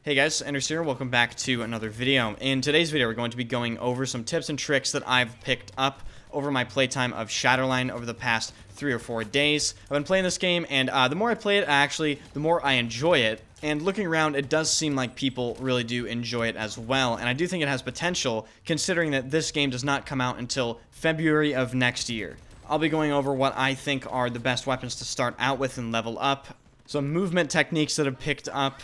Hey guys, Anders here. Welcome back to another video. In today's video, we're going to be going over some tips and tricks that I've picked up over my playtime of Shatterline over the past 3 or 4 days. I've been playing this game, and the more I play it, the more I enjoy it. And looking around, it does seem like people really do enjoy it as well. And I do think it has potential, considering that this game does not come out until February of next year. I'll be going over what I think are the best weapons to start out with and level up, some movement techniques that I've picked up,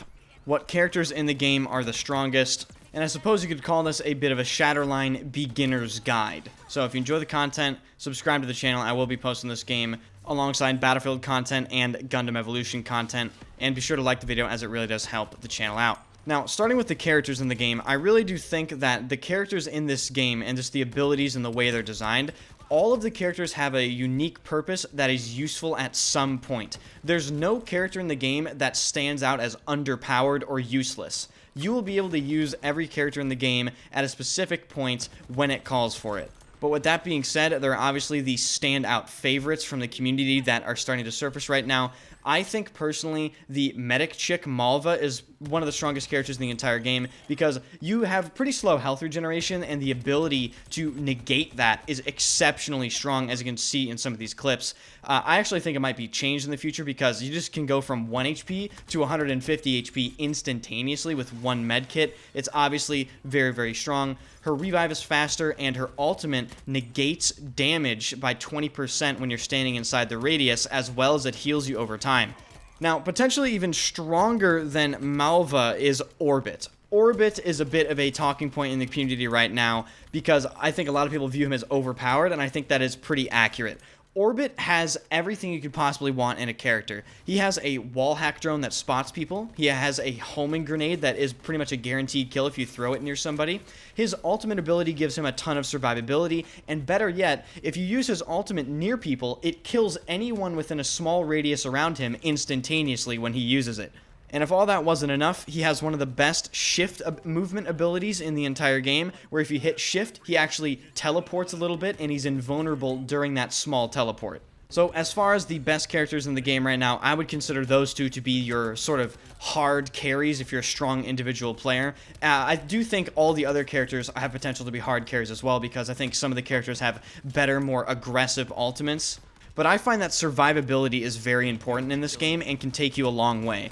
what characters in the game are the strongest, and I suppose you could call this a bit of a Shatterline beginner's guide. So if you enjoy the content, subscribe to the channel. I will be posting this game alongside Battlefield content and Gundam Evolution content, and be sure to like the video as it really does help the channel out. Now, starting with the characters in the game, I really do think that the characters in this game and just the abilities and the way they're designed, all of the characters have a unique purpose that is useful at some point. There's no character in the game that stands out as underpowered or useless. You will be able to use every character in the game at a specific point when it calls for it. But with that being said, there are obviously these standout favorites from the community that are starting to surface right now. I think personally the medic chick Malva is one of the strongest characters in the entire game because you have pretty slow health regeneration, and the ability to negate that is exceptionally strong, as you can see in some of these clips. I actually think it might be changed in the future because you just can go from 1 HP to 150 HP instantaneously with one med kit. It's obviously very, very strong. Her revive is faster, and her ultimate negates damage by 20% when you're standing inside the radius, as well as it heals you over time. Now, potentially even stronger than Malva is Orbit. Orbit is a bit of a talking point in the community right now because I think a lot of people view him as overpowered, and I think that is pretty accurate. Orbit has everything you could possibly want in a character. He has a wall hack drone that spots people. He has a homing grenade that is pretty much a guaranteed kill if you throw it near somebody. His ultimate ability gives him a ton of survivability, and better yet, if you use his ultimate near people, it kills anyone within a small radius around him instantaneously when he uses it. And if all that wasn't enough, he has one of the best shift movement abilities in the entire game, where if you hit shift, he actually teleports a little bit, and he's invulnerable during that small teleport. So as far as the best characters in the game right now, I would consider those two to be your sort of hard carries if you're a strong individual player. I do think all the other characters have potential to be hard carries as well, because I think some of the characters have better, more aggressive ultimates. But I find that survivability is very important in this game and can take you a long way.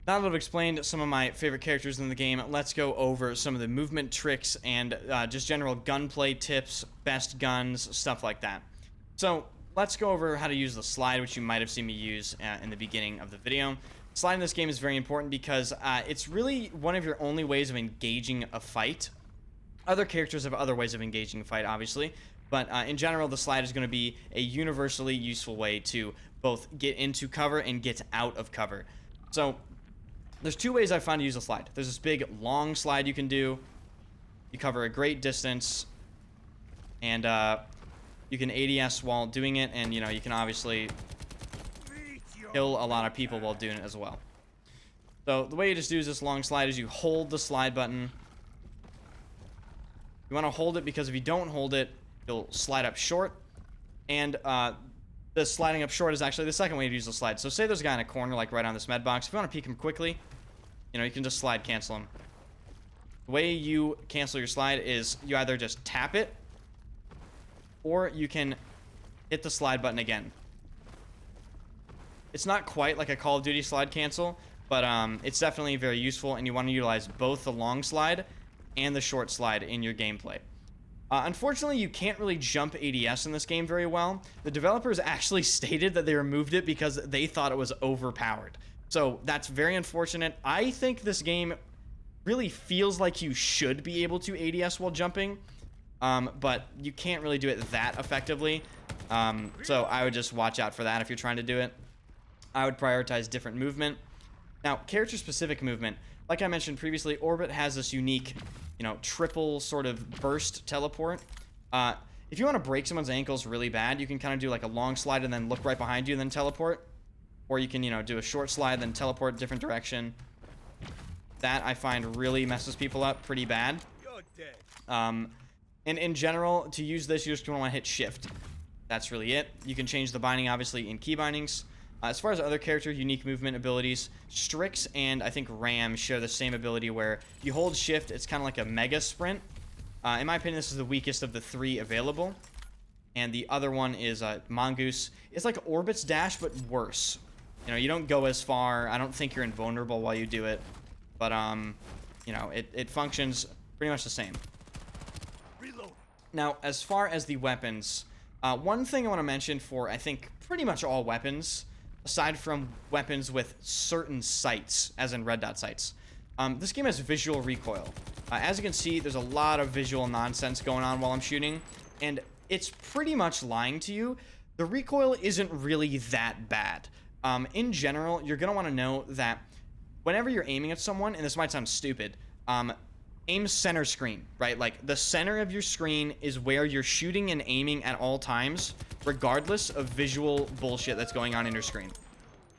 Now that I've explained some of my favorite characters in the game, let's go over some of the movement tricks and just general gunplay tips, best guns, stuff like that. So let's go over how to use the slide, which you might have seen me use in the beginning of the video. Slide in this game is very important because it's really one of your only ways of engaging a fight. Other characters have other ways of engaging a fight, obviously, but in general, the slide is going to be a universally useful way to both get into cover and get out of cover. So there's 2 ways I find to use a slide. There's this big, long slide you can do. You cover a great distance, and you can ADS while doing it, and, you know, you can obviously kill a lot of people while doing it as well. So the way you just do this long slide is you hold the slide button. You want to hold it because if you don't hold it, you'll slide up short, and the sliding up short is actually the second way to use the slide. So say there's a guy in a corner, like right on this med box. If you want to peek him quickly, you know, you can just slide cancel him. The way you cancel your slide is you either just tap it, or you can hit the slide button again. It's not quite like a Call of Duty slide cancel, but it's definitely very useful, and you want to utilize both the long slide and the short slide in your gameplay. Unfortunately, you can't really jump ADS in this game very well. The developers actually stated that they removed it because they thought it was overpowered. So that's very unfortunate. I think this game really feels like you should be able to ADS while jumping, but you can't really do it that effectively. So I would just watch out for that if you're trying to do it. I would prioritize different movement. Now, character-specific movement. Like I mentioned previously, Orbit has this unique, you know, triple sort of burst teleport. If you want to break someone's ankles really bad, you can kind of do like a long slide and then look right behind you and then teleport. Or you can, you know, do a short slide, then teleport a different direction. That, I find, really messes people up pretty bad. And in general, to use this, you just want to hit shift. That's really it. You can change the binding, obviously, in key bindings. As far as other character unique movement abilities, Strix and I think Ram share the same ability where if you hold shift, it's kind of like a mega sprint. In my opinion, this is the weakest of the 3 available. And the other one is Mongoose. It's like Orbit's dash, but worse. You know, you don't go as far. I don't think you're invulnerable while you do it. But, you know, it functions pretty much the same. Reload. Now, as far as the weapons, one thing I want to mention for, I think, pretty much all weapons, aside from weapons with certain sights, as in red dot sights, this game has visual recoil. As you can see, there's a lot of visual nonsense going on while I'm shooting, and it's pretty much lying to you. The recoil isn't really that bad. In general, you're going to want to know that whenever you're aiming at someone, and this might sound stupid, aim center screen, right? Like, the center of your screen is where you're shooting and aiming at all times, regardless of visual bullshit that's going on in your screen.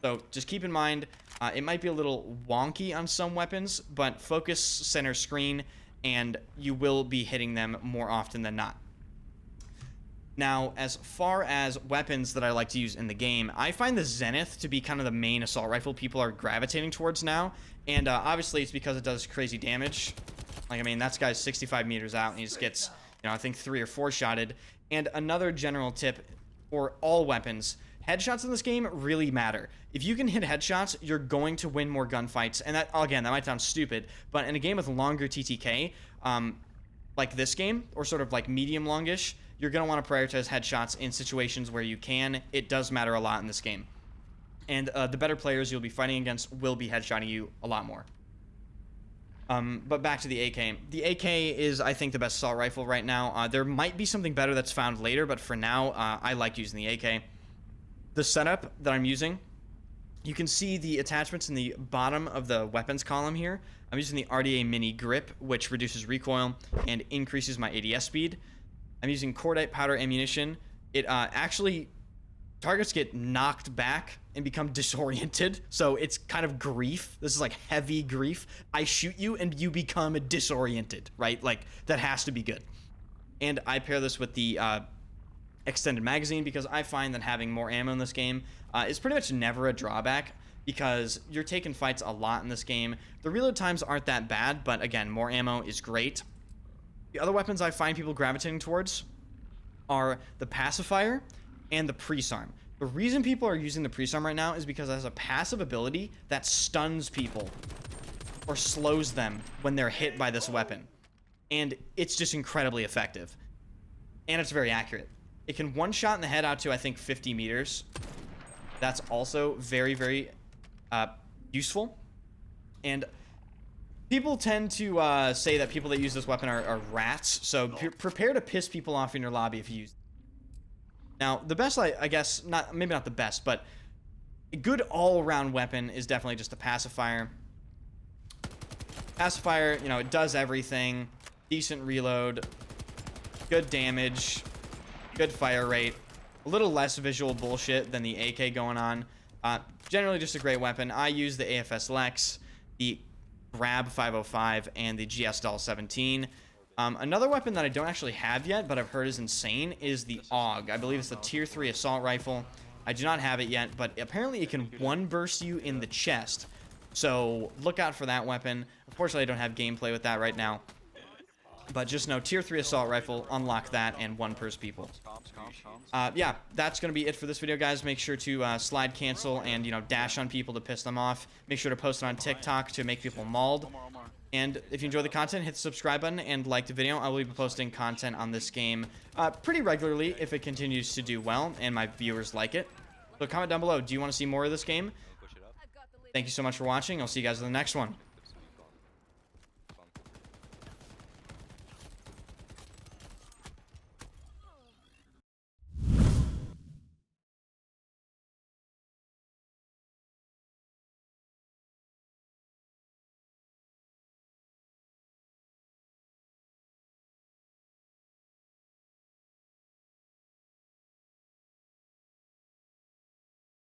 So, just keep in mind, it might be a little wonky on some weapons, but focus center screen, and you will be hitting them more often than not. Now, as far as weapons that I like to use in the game, I find the Zenith to be kind of the main assault rifle people are gravitating towards now, and obviously it's because it does crazy damage. Like, I mean, that guy's 65 meters out, and he just gets, you know, I think 3 or 4 shotted. And another general tip for all weapons, headshots in this game really matter. If you can hit headshots, you're going to win more gunfights, and that, again, that might sound stupid, but in a game with longer TTK, like this game, or sort of like medium longish, you're going to want to prioritize headshots in situations where you can. It does matter a lot in this game. And the better players you'll be fighting against will be headshotting you a lot more. But back to the AK. The AK is, I think, the best assault rifle right now. There might be something better that's found later, but for now, I like using the AK. The setup that I'm using, you can see the attachments in the bottom of the weapons column here. I'm using the RDA Mini Grip, which reduces recoil and increases my ADS speed. I'm using cordite powder ammunition. It actually, targets get knocked back and become disoriented, so it's kind of grief. This is like heavy grief. I shoot you and you become disoriented, right? Like, that has to be good. And I pair this with the extended magazine because I find that having more ammo in this game is pretty much never a drawback because you're taking fights a lot in this game. The reload times aren't that bad, but again, more ammo is great. The other weapons I find people gravitating towards are the pacifier and the pre-arm. The reason people are using the pre-arm right now is because it has a passive ability that stuns people or slows them when they're hit by this weapon. And it's just incredibly effective. And it's very accurate. It can one-shot in the head out to, I think, 50 meters. That's also very, very useful. And people tend to say that people that use this weapon are rats, so prepare to piss people off in your lobby if you use it. Now, the best, I guess, maybe not the best, but a good all-around weapon is definitely just a pacifier. Pacifier, you know, it does everything. Decent reload, good damage, good fire rate, a little less visual bullshit than the AK going on. Generally just a great weapon. I use the AFS Lex, the Grab 505, and the G.SKILL 17. Another weapon that I don't actually have yet, but I've heard is insane, is the AUG. I believe it's the Tier 3 assault rifle. I do not have it yet, but apparently it can one-burst you in the chest. So look out for that weapon. Unfortunately, I don't have gameplay with that right now. But just know, Tier 3 assault rifle, unlock that, and one-burst people. Yeah, that's going to be it for this video, guys. Make sure to slide cancel and, you know, dash on people to piss them off. Make sure to post it on TikTok to make people mauled. And if you enjoy the content, hit the subscribe button and like the video. I will be posting content on this game pretty regularly if it continues to do well and my viewers like it. So comment down below, do you want to see more of this game? Thank you so much for watching. I'll see you guys in the next one.